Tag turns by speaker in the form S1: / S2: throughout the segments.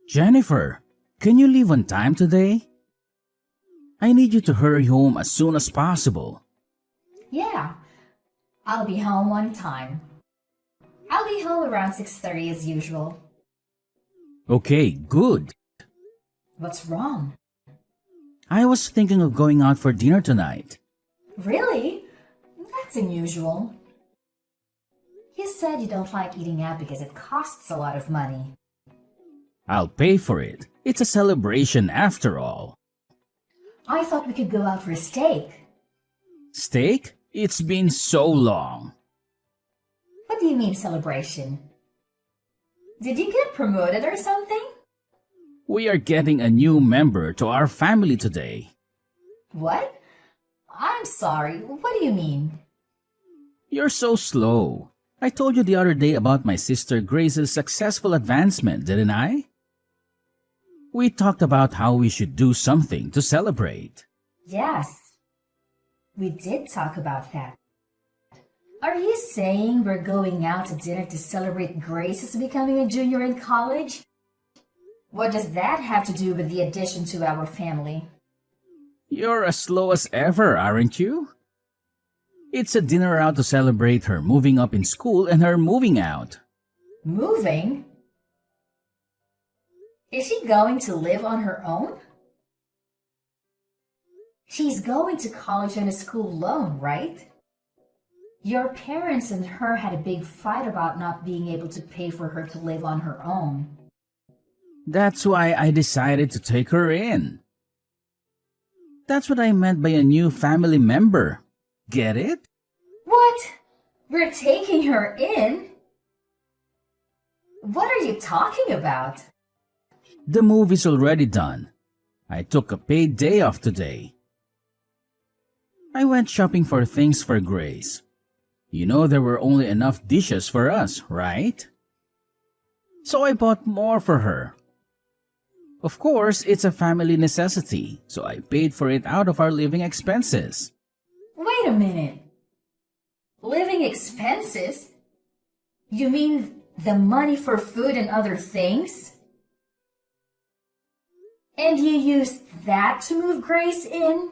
S1: Jennifer, can you leave on time today? I need you to hurry home as soon as possible.
S2: Yeah, I'll be home on time. I'll be home around 6:30 as usual.
S1: Okay, good.
S2: What's wrong?
S1: I was thinking of going out for dinner tonight.
S2: Really? That's unusual. You said you don't like eating out because it costs a lot of money.
S1: I'll pay for it. It's a celebration after all.
S2: I thought we could go out for a steak.
S1: Steak? It's been so long.
S2: What do you mean celebration? Did you get promoted or something?
S1: We are getting a new member to our family today.
S2: What? I'm sorry, what do you mean?
S1: You're so slow. I told you the other day about my sister Grace's successful advancement, didn't I? We talked about how we should do something to celebrate.
S2: Yes, we did talk about that. Are you saying we're going out to dinner to celebrate Grace's becoming a junior in college? What does that have to do with the addition to our family?
S1: You're as slow as ever, aren't you? It's a dinner out to celebrate her moving up in school and her moving out.
S2: Moving? Is she going to live on her own? She's going to college on a school loan, right? Your parents and her had a big fight about not being able to pay for her to live on her own.
S1: That's why I decided to take her in. That's what I meant by a new family member. Get it?
S2: What? We're taking her in? What are you talking about?
S1: The move is already done. I took a paid day off today. I went shopping for things for Grace. You know there were only enough dishes for us, right? So I bought more for her. Of course, it's a family necessity, so I paid for it out of our living expenses.
S2: Wait a minute. Living expenses? You mean the money for food and other things? And you used that to move Grace in?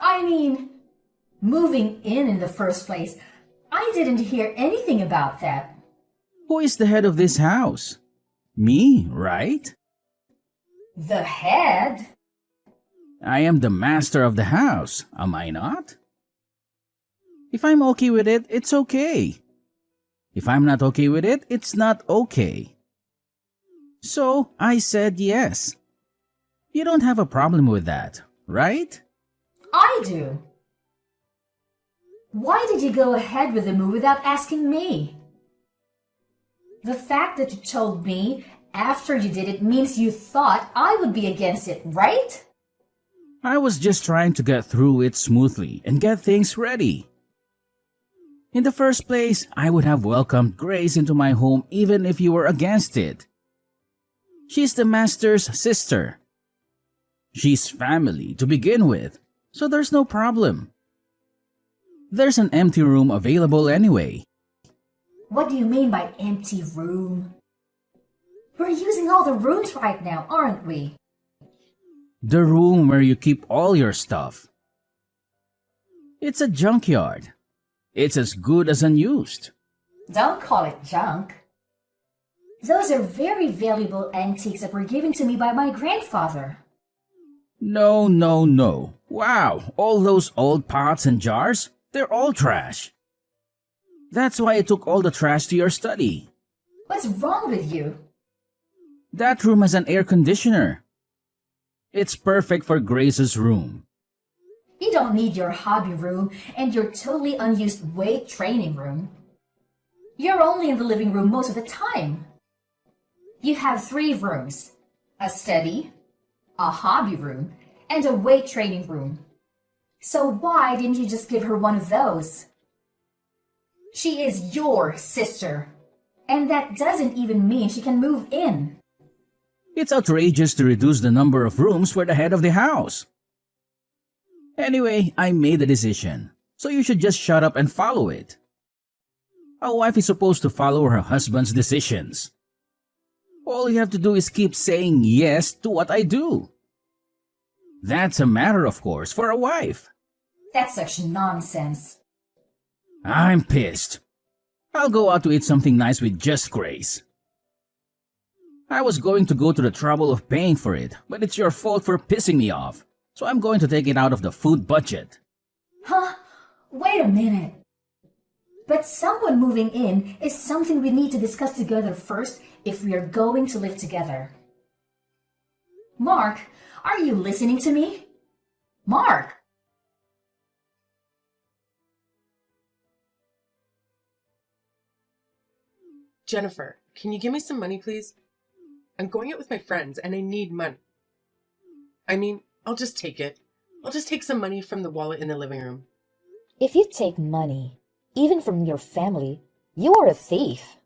S2: I mean, moving in the first place. I didn't hear anything about that.
S1: Who is the head of this house? Me, right?
S2: The head?
S1: I am the master of the house, am I not? If I'm okay with it, it's okay. If I'm not okay with it, it's not okay. So I said yes. You don't have a problem with that, right?
S2: I do. Why did you go ahead with the move without asking me? The fact that you told me after you did it means you thought I would be against it, right?
S1: I was just trying to get through it smoothly and get things ready. In the first place, I would have welcomed Grace into my home even if you were against it. She's the master's sister. She's family to begin with, so there's no problem. There's an empty room available anyway.
S2: What do you mean by empty room? We're using all the rooms right now, aren't we?
S1: The room where you keep all your stuff. It's a junkyard. It's as good as unused.
S2: Don't call it junk. Those are very valuable antiques that were given to me by my grandfather.
S1: No, no, no. Wow, all those old pots and jars, they're all trash. That's why I took all the trash to your study.
S2: What's wrong with you?
S1: That room has an air conditioner. It's perfect for Grace's room.
S2: You don't need your hobby room and your totally unused weight training room. You're only in the living room most of the time. You have 3 rooms, a study, a hobby room, and a weight training room. So why didn't you just give her one of those? She is your sister, and that doesn't even mean she can move in.
S1: It's outrageous to reduce the number of rooms for the head of the house. Anyway, I made a decision, so you should just shut up and follow it. A wife is supposed to follow her husband's decisions. All you have to do is keep saying yes to what I do. That's a matter, of course, for a wife.
S2: That's such nonsense.
S1: I'm pissed. I'll go out to eat something nice with just Grace. I was going to go to the trouble of paying for it, but it's your fault for pissing me off, so I'm going to take it out of the food budget.
S2: Huh? Wait a minute. But someone moving in is something we need to discuss together first if we are going to live together. Mark, are you listening to me? Mark!
S3: Jennifer, can you give me some money, please? I'm going out with my friends and I need money. I mean, I'll just take it. I'll just take some money from the wallet in the living room.
S2: If you take money, even from your family, you are a thief.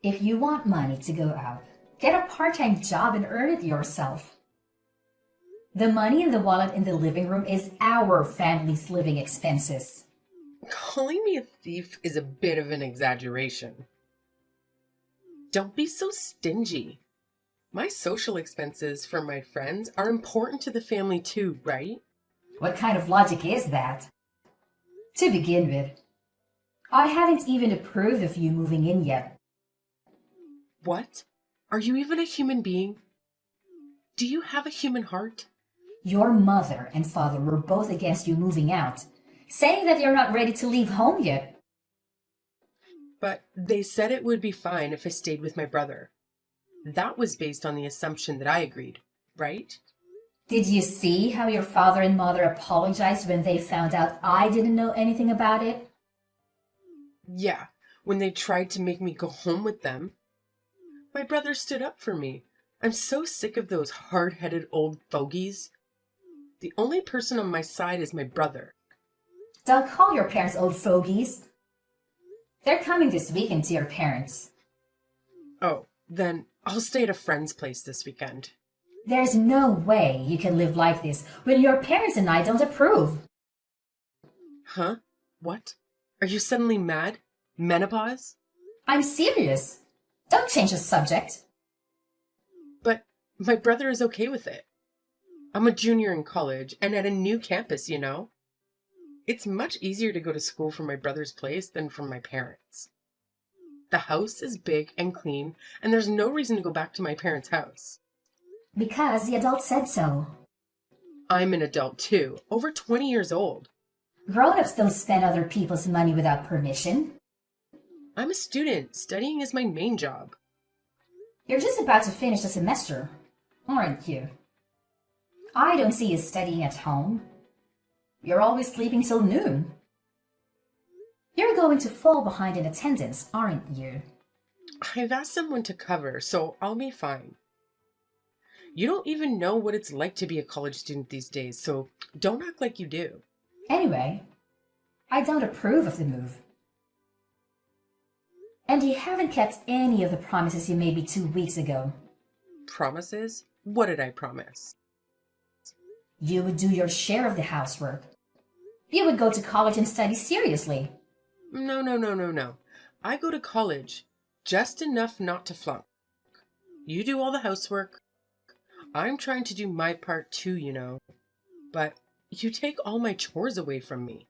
S2: If you want money to go out, get a part-time job and earn it yourself. The money in the wallet in the living room is our family's living expenses.
S3: Calling me a thief is a bit of an exaggeration. Don't be so stingy. My social expenses for my friends are important to the family too, right?
S2: What kind of logic is that? To begin with, I haven't even approved of you moving in yet.
S3: What? Are you even a human being? Do you have a human heart?
S2: Your mother and father were both against you moving out, saying that you're not ready to leave home yet.
S3: But they said it would be fine if I stayed with my brother. That was based on the assumption that I agreed, right?
S2: Did you see how your father and mother apologized when they found out I didn't know anything about it?
S3: Yeah, when they tried to make me go home with them. My brother stood up for me. I'm so sick of those hard-headed old fogies. The only person on my side is my brother.
S2: Don't call your parents old fogies. They're coming this weekend to your parents.
S3: Oh, then I'll stay at a friend's place this weekend.
S2: There's no way you can live like this when your parents and I don't approve.
S3: Huh? What? Are you suddenly mad? Menopause?
S2: I'm serious. Don't change the subject.
S3: But my brother is okay with it. I'm a junior in college and at a new campus, you know. It's much easier to go to school from my brother's place than from my parents'. The house is big and clean, and there's no reason to go back to my parents' house.
S2: Because the adult said so.
S3: I'm an adult too, over 20 years old.
S2: Grown-ups don't spend other people's money without permission.
S3: I'm a student. Studying is my main job.
S2: You're just about to finish the semester, aren't you? I don't see you studying at home. You're always sleeping till noon. You're going to fall behind in attendance, aren't you?
S3: I've asked someone to cover, so I'll be fine. You don't even know what it's like to be a college student these days, so don't act like you do.
S2: Anyway, I don't approve of the move. And you haven't kept any of the promises you made me 2 weeks ago.
S3: Promises? What did I promise?
S2: You would do your share of the housework. You would go to college and study seriously.
S3: No. I go to college, just enough not to flunk. You do all the housework. I'm trying to do my part too, you know. But you take all my chores away from me.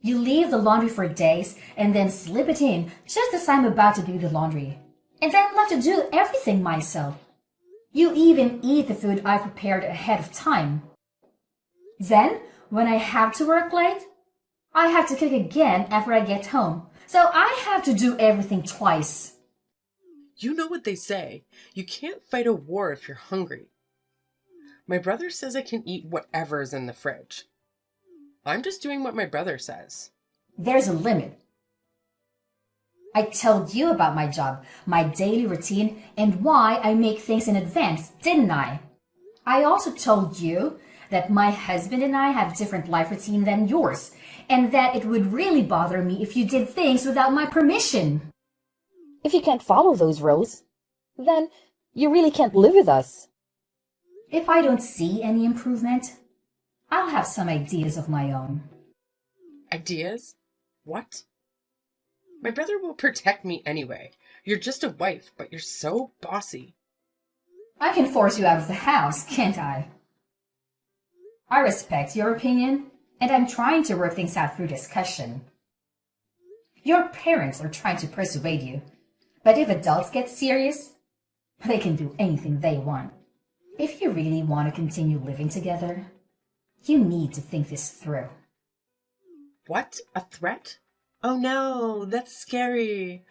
S2: You leave the laundry for days and then slip it in just as I'm about to do the laundry. And I'm left to do everything myself. You even eat the food I prepared ahead of time. Then, when I have to work late, I have to cook again after I get home. So I have to do everything twice.
S3: You know what they say. You can't fight a war if you're hungry. My brother says I can eat whatever is in the fridge. I'm just doing what my brother says.
S2: There's a limit. I told you about my job, my daily routine, and why I make things in advance, didn't I? I also told you that my husband and I have different life routine than yours, and that it would really bother me if you did things without my permission.
S4: If you can't follow those rules, then you really can't live with us.
S2: If I don't see any improvement, I'll have some ideas of my own.
S3: Ideas? What? My brother will protect me anyway. You're just a wife, but you're so bossy.
S2: I can force you out of the house, can't I? I respect your opinion, and I'm trying to work things out through discussion. Your parents are trying to persuade you, but if adults get serious, they can do anything they want. If you really want to continue living together, you need to think this through.
S3: What? A threat? Oh no, that's scary.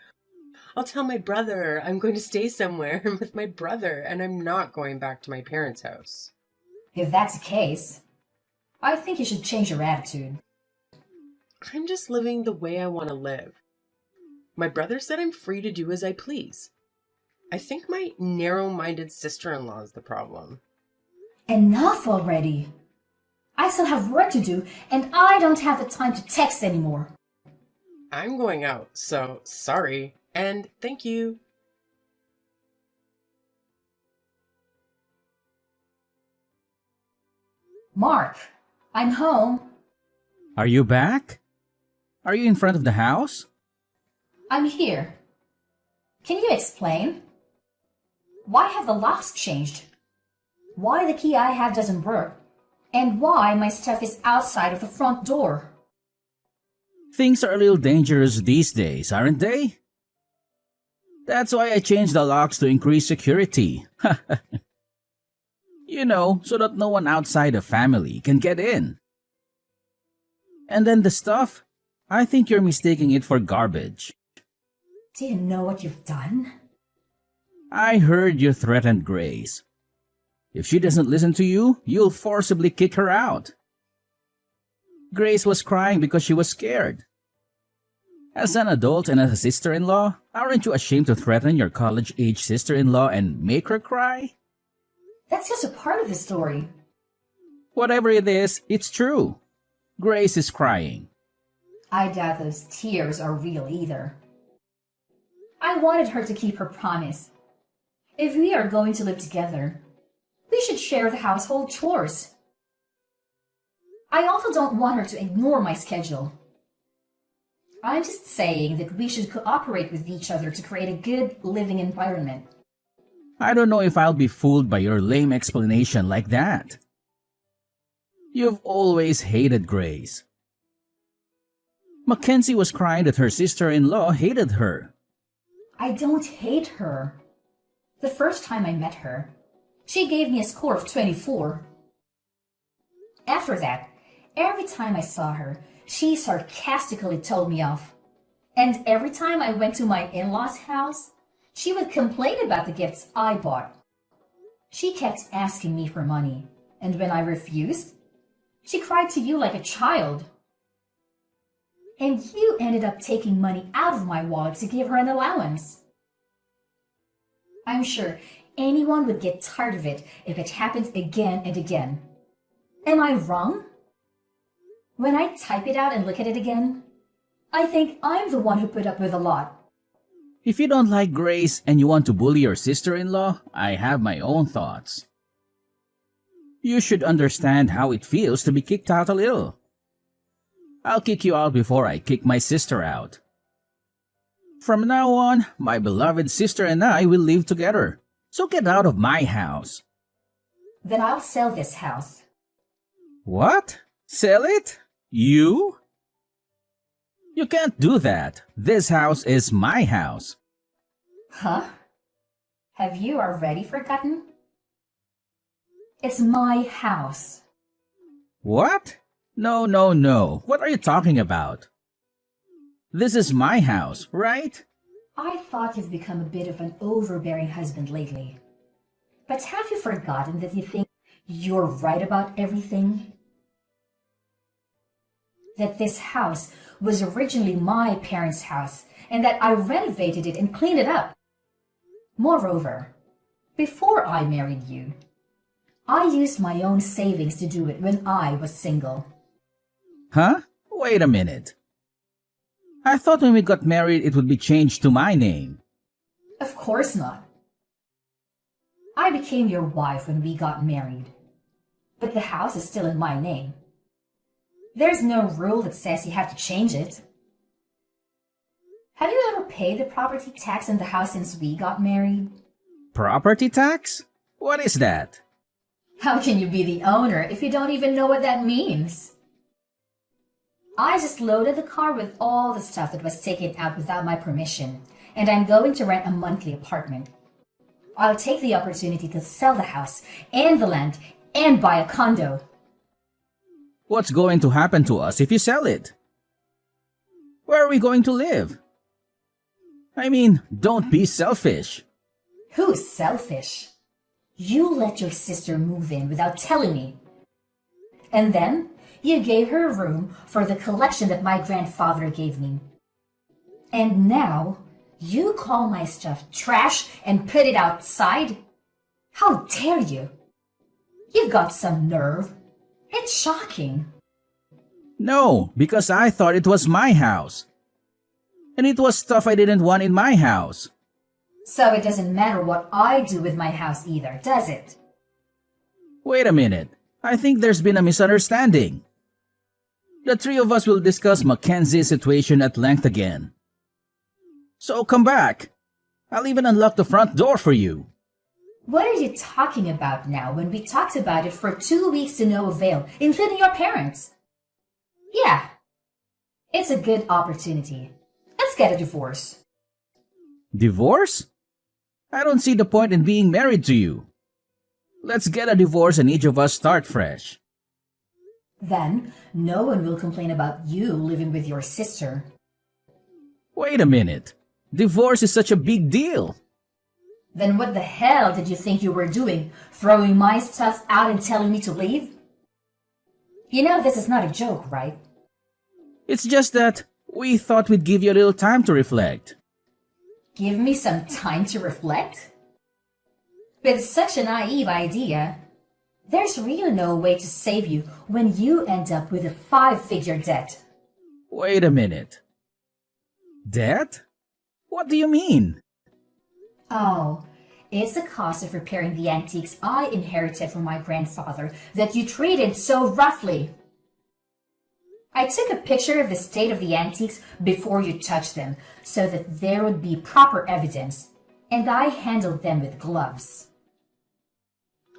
S3: I'll tell my brother I'm going to stay somewhere with my brother and I'm not going back to my parents' house.
S2: If that's the case, I think you should change your attitude.
S3: I'm just living the way I want to live. My brother said I'm free to do as I please. I think my narrow-minded sister-in-law is the problem.
S2: Enough already! I still have work to do, and I don't have the time to text anymore.
S3: I'm going out, so sorry, and thank you.
S2: Mark, I'm home.
S1: Are you back? Are you in front of the house?
S2: I'm here. Can you explain? Why have the locks changed? Why the key I have doesn't work? And why my stuff is outside of the front door?
S1: Things are a little dangerous these days, aren't they? That's why I changed the locks to increase security. You know, so that no one outside the family can get in. And then the stuff, I think you're mistaking it for garbage.
S2: Do you know what you've done?
S1: I heard you threatened Grace. If she doesn't listen to you, you'll forcibly kick her out. Grace was crying because she was scared. As an adult and as a sister-in-law, aren't you ashamed to threaten your college-age sister-in-law and make her cry?
S2: That's just a part of the story.
S1: Whatever it is, it's true. Grace is crying.
S2: I doubt those tears are real either. I wanted her to keep her promise. If we are going to live together, we should share the household chores. I also don't want her to ignore my schedule. I'm just saying that we should cooperate with each other to create a good living environment.
S1: I don't know if I'll be fooled by your lame explanation like that. You've always hated Grace. Mackenzie was crying that her sister-in-law hated her.
S2: I don't hate her. The first time I met her, she gave me a score of 24. After that, every time I saw her, she sarcastically told me off. And every time I went to my in-laws' house, she would complain about the gifts I bought. She kept asking me for money, and when I refused, she cried to you like a child. And you ended up taking money out of my wallet to give her an allowance. I'm sure anyone would get tired of it if it happened again and again. Am I wrong? When I type it out and look at it again, I think I'm the one who put up with a lot.
S1: If you don't like Grace and you want to bully your sister-in-law, I have my own thoughts. You should understand how it feels to be kicked out a little. I'll kick you out before I kick my sister out. From now on, my beloved sister and I will live together. So get out of my house.
S2: Then I'll sell this house.
S1: What? Sell it? You? You can't do that. This house is my house.
S2: Huh? Have you already forgotten? It's my house.
S1: What? No, no, no. What are you talking about? This is my house, right?
S2: I thought you've become a bit of an overbearing husband lately. But have you forgotten that you think you're right about everything? That this house was originally my parents' house and that I renovated it and cleaned it up. Moreover, before I married you, I used my own savings to do it when I was single.
S1: Huh? Wait a minute. I thought when we got married it would be changed to my name.
S2: Of course not. I became your wife when we got married, but the house is still in my name. There's no rule that says you have to change it. Have you ever paid the property tax on the house since we got married?
S1: Property tax? What is that?
S2: How can you be the owner if you don't even know what that means? I just loaded the car with all the stuff that was taken out without my permission, and I'm going to rent a monthly apartment. I'll take the opportunity to sell the house and the land and buy a condo.
S1: What's going to happen to us if you sell it? Where are we going to live? I mean, don't be selfish.
S2: Who's selfish? You let your sister move in without telling me. And then you gave her a room for the collection that my grandfather gave me. And now you call my stuff trash and put it outside? How dare you? You've got some nerve. It's shocking.
S1: No, because I thought it was my house. And it was stuff I didn't want in my house.
S2: So it doesn't matter what I do with my house either, does it?
S1: Wait a minute. I think there's been a misunderstanding. The three of us will discuss Mackenzie's situation at length again. So come back. I'll even unlock the front door for you.
S2: What are you talking about now when we talked about it for 2 weeks to no avail, including your parents? Yeah, it's a good opportunity. Let's get a divorce.
S1: Divorce? I don't see the point in being married to you. Let's get a divorce and each of us start fresh.
S2: Then no one will complain about you living with your sister.
S1: Wait a minute. Divorce is such a big deal.
S2: Then what the hell did you think you were doing, throwing my stuff out and telling me to leave? You know this is not a joke, right?
S1: It's just that we thought we'd give you a little time to reflect.
S2: Give me some time to reflect? With such a naive idea, there's really no way to save you when you end up with a 5-figure debt.
S1: Wait a minute. Debt? What do you mean?
S2: Oh, it's the cost of repairing the antiques I inherited from my grandfather that you treated so roughly. I took a picture of the state of the antiques before you touched them so that there would be proper evidence, and I handled them with gloves.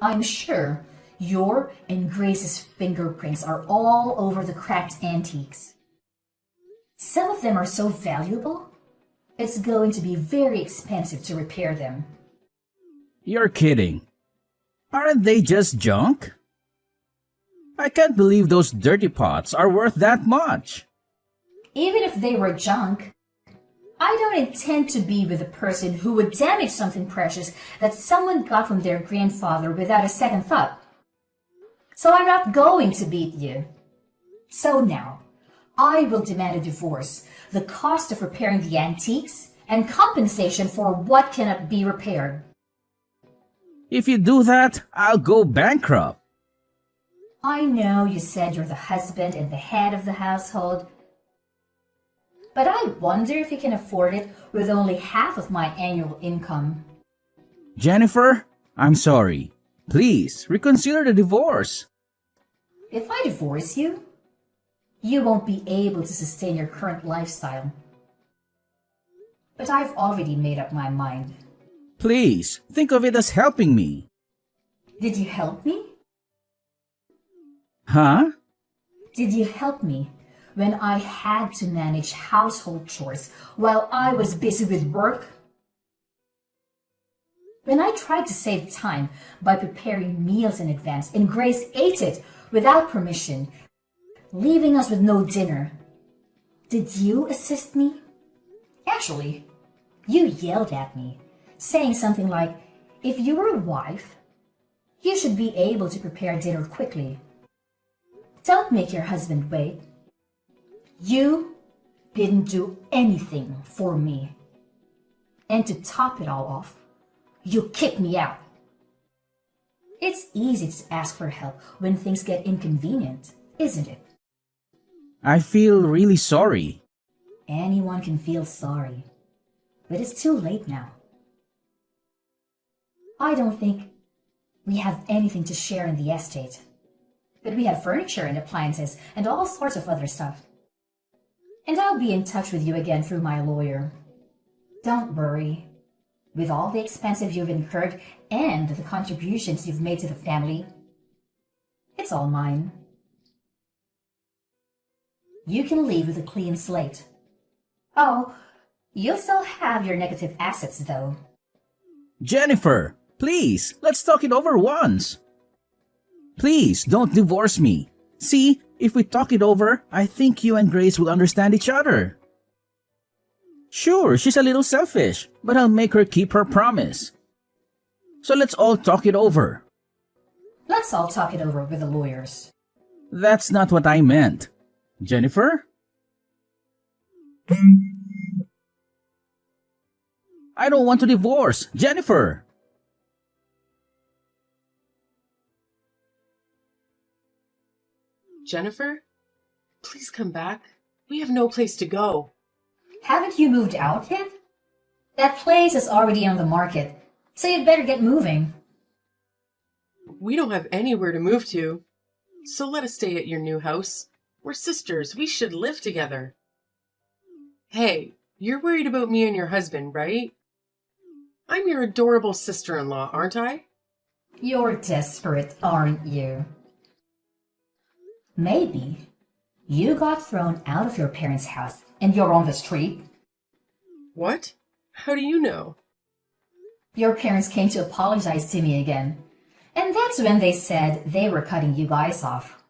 S2: I'm sure your and Grace's fingerprints are all over the cracked antiques. Some of them are so valuable, it's going to be very expensive to repair them.
S1: You're kidding. Aren't they just junk? I can't believe those dirty pots are worth that much.
S2: Even if they were junk, I don't intend to be with a person who would damage something precious that someone got from their grandfather without a second thought. So I'm not going to beat you. So now, I will demand a divorce, the cost of repairing the antiques, and compensation for what cannot be repaired.
S1: If you do that, I'll go bankrupt.
S2: I know you said you're the husband and the head of the household, but I wonder if you can afford it with only half of my annual income.
S1: Jennifer, I'm sorry. Please, reconsider the divorce.
S2: If I divorce you, you won't be able to sustain your current lifestyle. But I've already made up my mind.
S1: Please, think of it as helping me.
S2: Did you help me?
S1: Huh?
S2: Did you help me when I had to manage household chores while I was busy with work? When I tried to save time by preparing meals in advance and Grace ate it without permission, leaving us with no dinner, did you assist me? Actually, you yelled at me, saying something like, if you were a wife, you should be able to prepare dinner quickly. Don't make your husband wait. You didn't do anything for me. And to top it all off, you kicked me out. It's easy to ask for help when things get inconvenient, isn't it?
S1: I feel really sorry.
S2: Anyone can feel sorry, but it's too late now. I don't think we have anything to share in the estate, but we have furniture and appliances and all sorts of other stuff. And I'll be in touch with you again through my lawyer. Don't worry. With all the expenses you've incurred and the contributions you've made to the family, it's all mine. You can leave with a clean slate. Oh, you'll still have your negative assets, though.
S1: Jennifer, please, let's talk it over once. Please, don't divorce me. See, if we talk it over, I think you and Grace will understand each other. Sure, she's a little selfish, but I'll make her keep her promise. So let's all talk it over.
S2: Let's all talk it over with the lawyers.
S1: That's not what I meant. Jennifer? I don't want to divorce. Jennifer!
S3: Jennifer, please come back. We have no place to go.
S2: Haven't you moved out yet? That place is already on the market, so you'd better get moving.
S3: We don't have anywhere to move to. So let us stay at your new house. We're sisters. We should live together. Hey, you're worried about me and your husband, right? I'm your adorable sister-in-law, aren't I?
S2: You're desperate, aren't you? Maybe you got thrown out of your parents' house and you're on the street.
S3: What? How do you know?
S2: Your parents came to apologize to me again, and that's when they said they were cutting you guys off.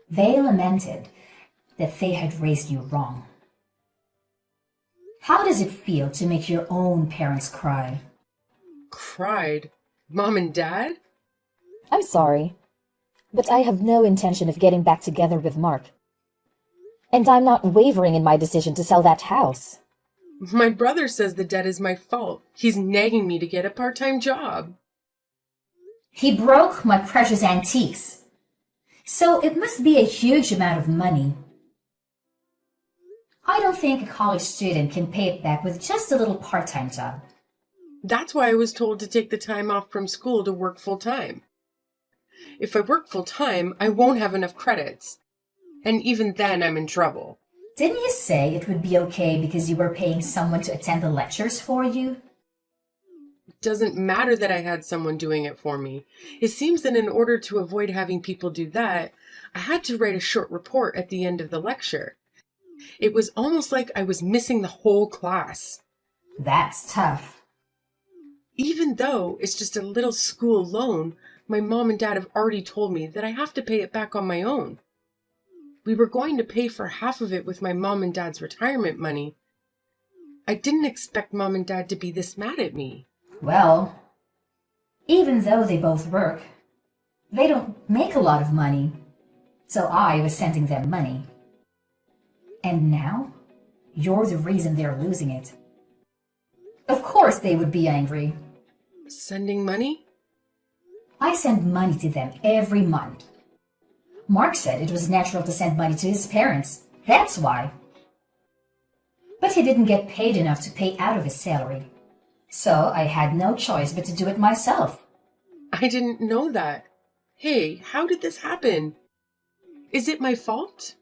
S2: They lamented that they had raised you wrong. How does it feel to make your own parents cry?
S3: Cried? Mom and Dad?
S4: I'm sorry, but I have no intention of getting back together with Mark. And I'm not wavering in my decision to sell that house.
S3: My brother says the debt is my fault. He's nagging me to get a part-time job.
S2: He broke my precious antiques, so it must be a huge amount of money. I don't think a college student can pay it back with just a little part-time job.
S3: That's why I was told to take the time off from school to work full-time. If I work full-time, I won't have enough credits. And even then, I'm in trouble.
S2: Didn't you say it would be okay because you were paying someone to attend the lectures for you?
S3: It doesn't matter that I had someone doing it for me. It seems that in order to avoid having people do that, I had to write a short report at the end of the lecture. It was almost like I was missing the whole class.
S2: That's tough.
S3: Even though it's just a little school loan, my mom and dad have already told me that I have to pay it back on my own. We were going to pay for half of it with my mom and dad's retirement money. I didn't expect mom and dad to be this mad at me.
S2: Well, even though they both work, they don't make a lot of money, so I was sending them money. And now, you're the reason they're losing it. Of course they would be angry.
S3: Sending money?
S2: I send money to them every month. Mark said it was natural to send money to his parents. That's why. But he didn't get paid enough to pay out of his salary. So I had no choice but to do it myself.
S3: I didn't know that. Hey, how did this happen? Is it my fault?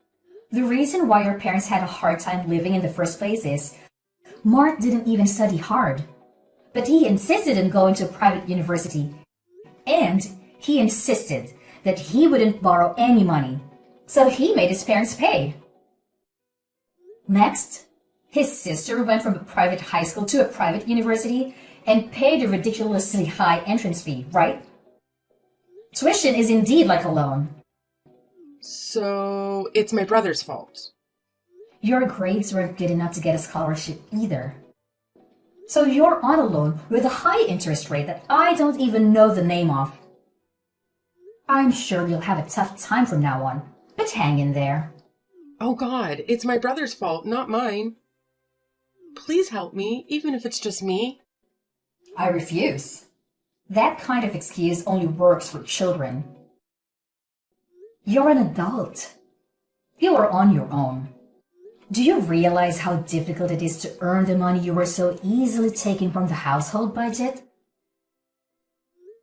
S2: The reason why your parents had a hard time living in the first place is Mark didn't even study hard. But he insisted on going to a private university. And he insisted that he wouldn't borrow any money, so he made his parents pay. Next, his sister went from a private high school to a private university and paid a ridiculously high entrance fee, right? Tuition is indeed like a loan.
S3: So it's my brother's fault.
S2: Your grades weren't good enough to get a scholarship either. So you're on a loan with a high interest rate that I don't even know the name of. I'm sure you'll have a tough time from now on, but hang in there.
S3: Oh God, it's my brother's fault, not mine. Please help me, even if it's just me.
S2: I refuse. That kind of excuse only works for children. You're an adult. You are on your own. Do you realize how difficult it is to earn the money you were so easily taking from the household budget?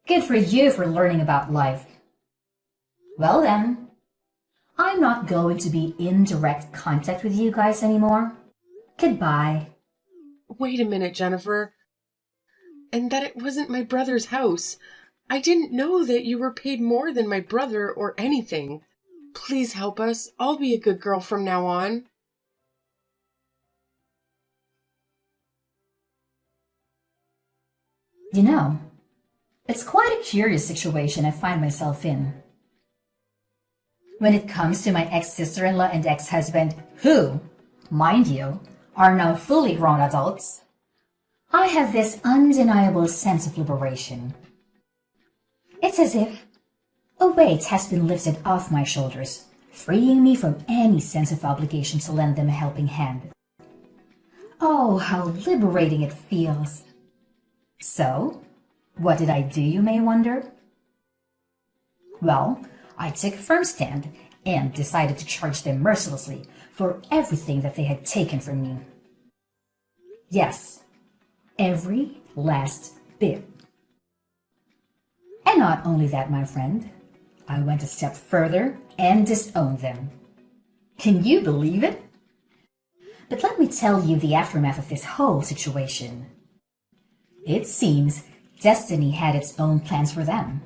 S2: Good for you for learning about life. Well then, I'm not going to be in direct contact with you guys anymore. Goodbye.
S3: Wait a minute, Jennifer. And that it wasn't my brother's house. I didn't know that you were paid more than my brother or anything. Please help us. I'll be a good girl from now on.
S2: You know, it's quite a curious situation I find myself in. When it comes to my ex-sister-in-law and ex-husband, who, mind you, are now fully grown adults, I have this undeniable sense of liberation. It's as if a weight has been lifted off my shoulders, freeing me from any sense of obligation to lend them a helping hand. Oh, how liberating it feels. So, what did I do, you may wonder? Well, I took a firm stand and decided to charge them mercilessly for everything that they had taken from me. Yes, every last bit. And not only that, my friend, I went a step further and disowned them. Can you believe it? But let me tell you the aftermath of this whole situation. It seems destiny had its own plans for them.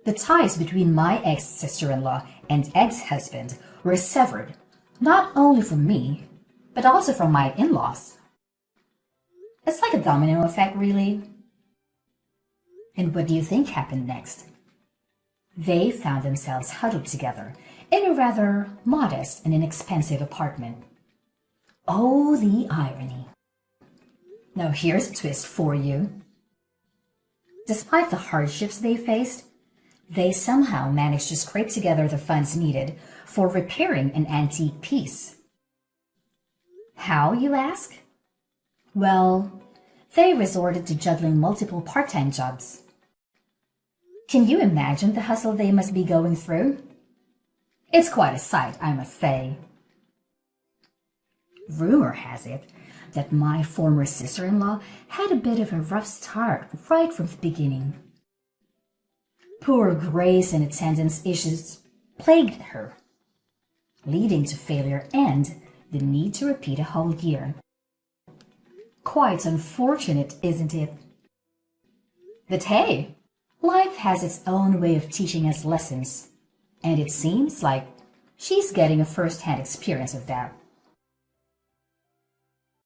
S2: The ties between my ex-sister-in-law and ex-husband were severed, not only from me, but also from my in-laws. It's like a domino effect, really. And what do you think happened next? They found themselves huddled together in a rather modest and inexpensive apartment. Oh, the irony. Now here's a twist for you. Despite the hardships they faced, they somehow managed to scrape together the funds needed for repairing an antique piece. How, you ask? Well, they resorted to juggling multiple part-time jobs. Can you imagine the hustle they must be going through? It's quite a sight, I must say. Rumor has it that my former sister-in-law had a bit of a rough start right from the beginning. Poor grace and attendance issues plagued her, leading to failure and the need to repeat a whole year. Quite unfortunate, isn't it? But hey, life has its own way of teaching us lessons, and it seems like she's getting a first-hand experience of that.